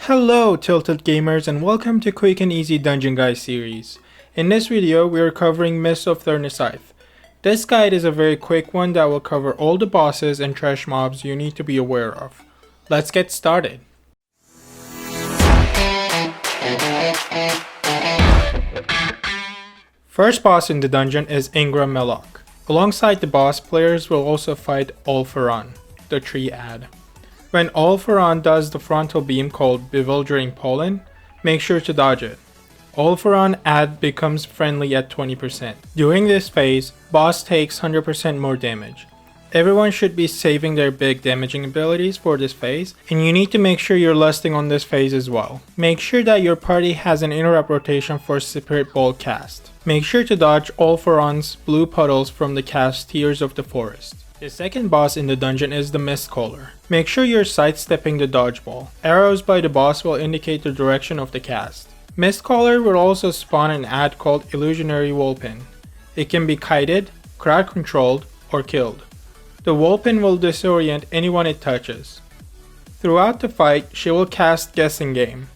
Hello Tilted Gamers and welcome to Quick and Easy Dungeon Guide series. In this video we are covering Mists of Tirna Scithe. This guide is a very quick one that will cover all the bosses and trash mobs you need to be aware of. Let's get started. First boss in the dungeon is Ingra Maloch. Alongside the boss, players will also fight Olfaron, the tree ad. When Olfaron does the frontal beam called Bewildering Pollen, make sure to dodge it. Olfaron ad becomes friendly at 20%. During this phase, boss takes 100% more damage. Everyone should be saving their big damaging abilities for this phase, and you need to make sure you're lusting on this phase as well. Make sure that your party has an interrupt rotation for Spirit Bolt cast. Make sure to dodge Olfaron's blue puddles from the cast Tears of the Forest. The second boss in the dungeon is the Mistcaller. Make sure you're sidestepping the dodgeball. Arrows by the boss will indicate the direction of the cast. Mistcaller will also spawn an ad called Illusionary Wallpin. It can be kited, crowd controlled, or killed. The wallpin will disorient anyone it touches. Throughout the fight, she will cast Guessing Game.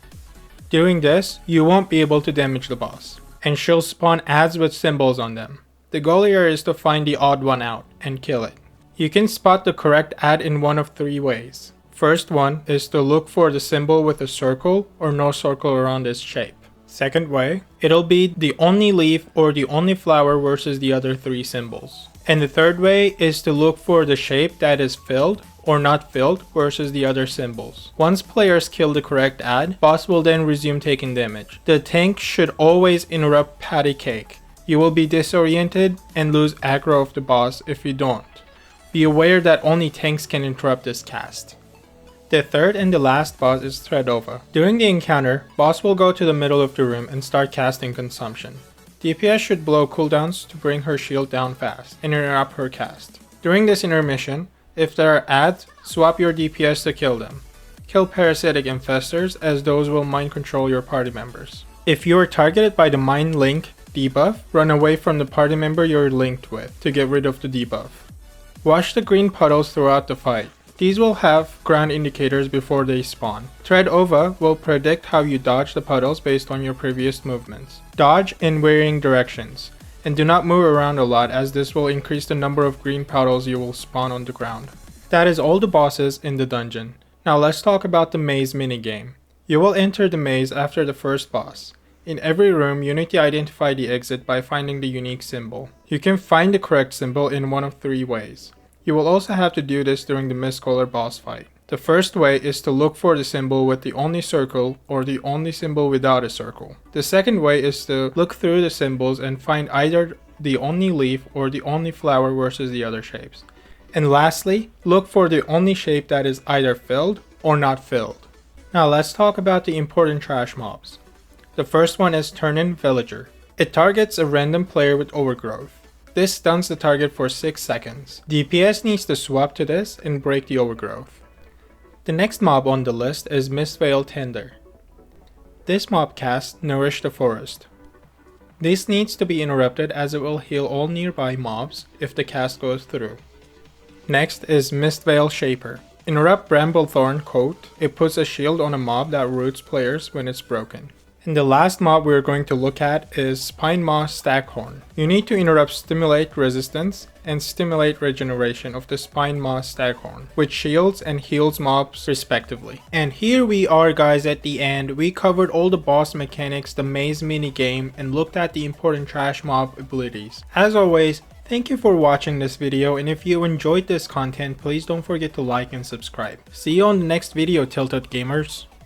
Doing this, you won't be able to damage the boss, and she'll spawn ads with symbols on them. The goal here is to find the odd one out and kill it. You can spot the correct ad in one of three ways. First one is to look for the symbol with a circle or no circle around its shape. Second way, it'll be the only leaf or the only flower versus the other three symbols. And the third way is to look for the shape that is filled or not filled versus the other symbols. Once players kill the correct ad, boss will then resume taking damage. The tank should always interrupt patty cake. You will be disoriented and lose aggro of the boss if you don't. Be aware that only tanks can interrupt this cast. The third and the last boss is Tred'Ova. During the encounter, boss will go to the middle of the room and start casting Consumption. DPS should blow cooldowns to bring her shield down fast and interrupt her cast. During this intermission, if there are ads, swap your DPS to kill them. Kill parasitic infestors as those will mind control your party members. If you are targeted by the mind link debuff, run away from the party member you're linked with to get rid of the debuff. Watch the green puddles throughout the fight. These will have ground indicators before they spawn. Tred'Ova will predict how you dodge the puddles based on your previous movements. Dodge in varying directions, and do not move around a lot as this will increase the number of green puddles you will spawn on the ground. That is all the bosses in the dungeon. Now let's talk about the maze minigame. You will enter the maze after the first boss. In every room, you need to identify the exit by finding the unique symbol. You can find the correct symbol in one of three ways. You will also have to do this during the Mistcaller boss fight. The first way is to look for the symbol with the only circle or the only symbol without a circle. The second way is to look through the symbols and find either the only leaf or the only flower versus the other shapes. And lastly, look for the only shape that is either filled or not filled. Now let's talk about the important trash mobs. The first one is Turn-In Villager. It targets a random player with overgrowth. This stuns the target for 6 seconds. DPS needs to swap to this and break the overgrowth. The next mob on the list is Mistveil Tender. This mob casts Nourish the Forest. This needs to be interrupted as it will heal all nearby mobs if the cast goes through. Next is Mistveil Shaper. Interrupt Bramblethorn Coat. It puts a shield on a mob that roots players when it's broken. And the last mob we're going to look at is Spine Maw Staghorn. You need to interrupt Stimulate Resistance and Stimulate Regeneration of the Spine Maw Staghorn, which shields and heals mobs respectively. And here we are guys at the end. We covered all the boss mechanics, the maze minigame, and looked at the important trash mob abilities. As always, thank you for watching this video, and if you enjoyed this content, please don't forget to like and subscribe. See you on the next video, Tilted Gamers.